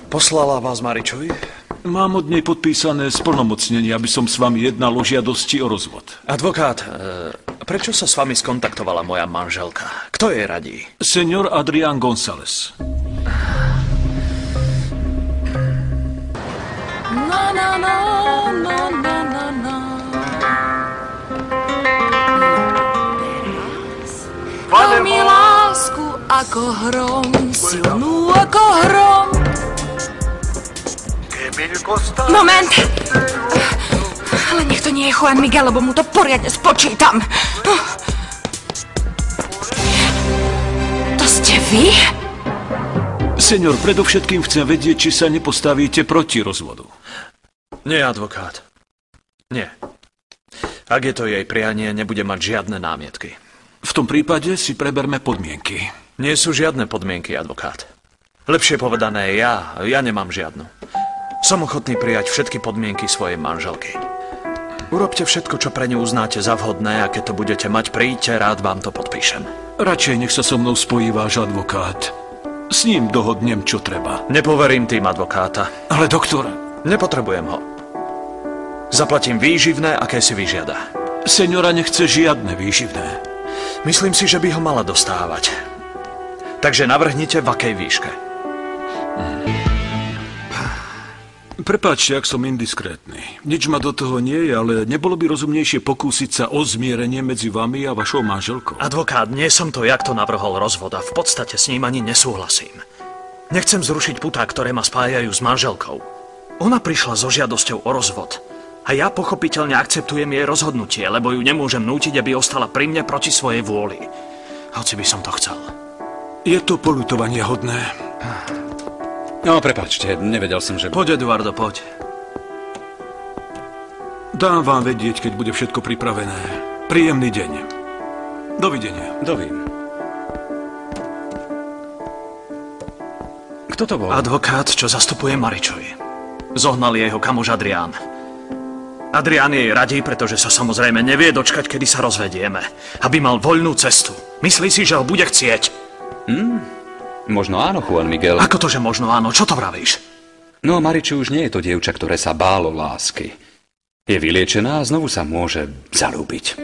Poslala vás Maričovi? Mám od nej podpísané splnomocnenie, aby som s vami jednal o žiadosti o rozvod. Advokát, prečo sa s vami skontaktovala moja manželka? Kto jej radí? Senior Adrián González. Na, na, na, na, na, na, na. Dal mi lásku ako hrom, silnú ako hrom. Moment! Ale nech to nie je Juan Miguel, lebo mu to poriadne spočítam. To ste vy? Senior, predovšetkým chcem vedieť, či sa nepostavíte proti rozvodu. Nie, advokát. Nie. Ak je to jej prianie, nebude mať žiadne námietky. V tom prípade si preberme podmienky. Nie sú žiadne podmienky, advokát. Lepšie povedané, ja nemám žiadnu. Som ochotný prijať všetky podmienky svojej manželky. Urobte všetko, čo pre ňu uznáte za vhodné a keď to budete mať, príďte, rád vám to podpíšem. Radšej nech sa so mnou spojí váš advokát. S ním dohodnem, čo treba. Nepoverím tým advokáta. Ale doktor... Nepotrebujem ho. Zaplatím výživné, aké si vyžiada. Seniora nechce žiadne výživné. Myslím si, že by ho mala dostávať. Takže navrhnite, v akej výške. Prepáčte, ak som indiskrétny. Nič ma do toho nie je, ale nebolo by rozumnejšie pokúsiť sa o zmierenie medzi vami a vašou manželkou. Advokát, nie som to ja, kto navrhol rozvod a v podstate s ním ani nesúhlasím. Nechcem zrušiť putá, ktoré ma spájajú s manželkou. Ona prišla so žiadosťou o rozvod. A ja pochopiteľne akceptujem jej rozhodnutie, lebo ju nemôžem nútiť, aby ostala pri mne proti svojej vôli. Hoci by som to chcel. Je to poľutovanie hodné. No, prepáčte, nevedel som, že... Poď, Eduardo, poď. Dám vám vedieť, keď bude všetko pripravené. Príjemný deň. Dovidenia. Dovím. Kto to bol? Advokát, čo zastupuje Maričovi. Zohnal jeho kamoš Adrián. Adrián jej radí, pretože sa samozrejme nevie dočkať, kedy sa rozvedieme. Aby mal voľnú cestu. Myslí si, že ho bude chcieť. Možno áno, Juan Miguel. Ako to, že možno áno? Čo to vravíš? No, Mariči už nie je to dievča, ktoré sa bálo lásky. Je vyliečená a znovu sa môže zalúbiť.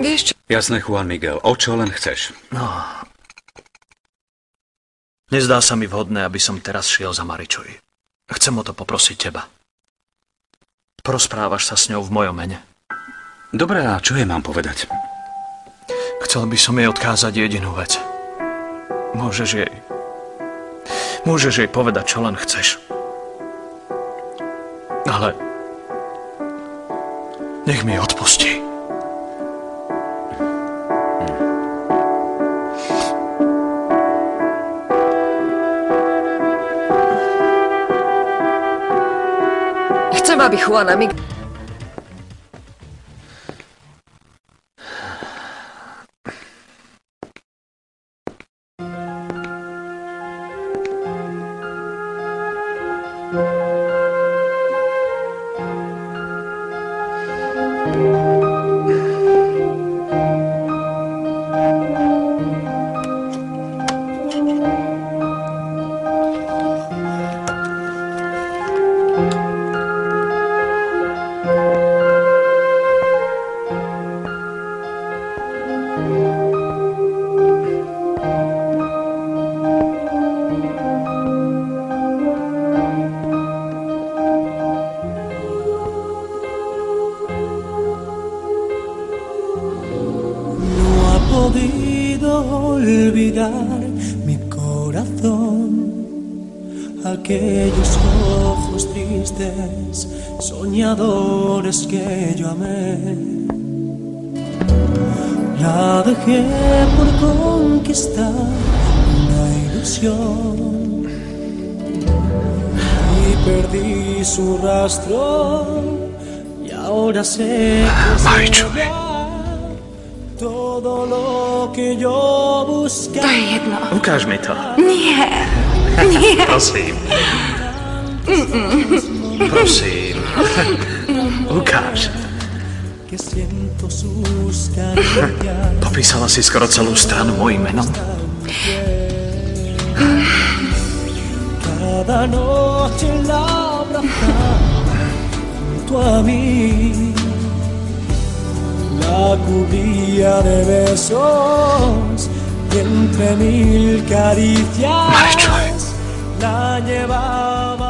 Vieš čo? Jasné, Juan Miguel, o čo len chceš? No... Nezdá sa mi vhodné, aby som teraz šiel za Maričovi. Chcem o to poprosiť teba. Porozprávaš sa s ňou v mojom mene. Dobre, a čo jej mám povedať? Chcel by som jej odkázať jedinú vec. Môžeš jej povedať, čo len chceš. Ale... nech mi odpustí. Chcem, aby Juana Miguel... Aquellos ojos tristes, soñadores que yo amé, la dejé por conquistar una ilusión y perdí su rastro y ahora sé que es todo lo que yo buscaba. To je jedno. Ukáž mi to. Nie. Nie. Prosím. Prosím. Ukáž. que siento sus caricias. Popísala si skoro celú stranu mojim menom. Cada noche la abrazaba junto a mí, la cubría de besos y entre mil caricias Marečoj. la llevaba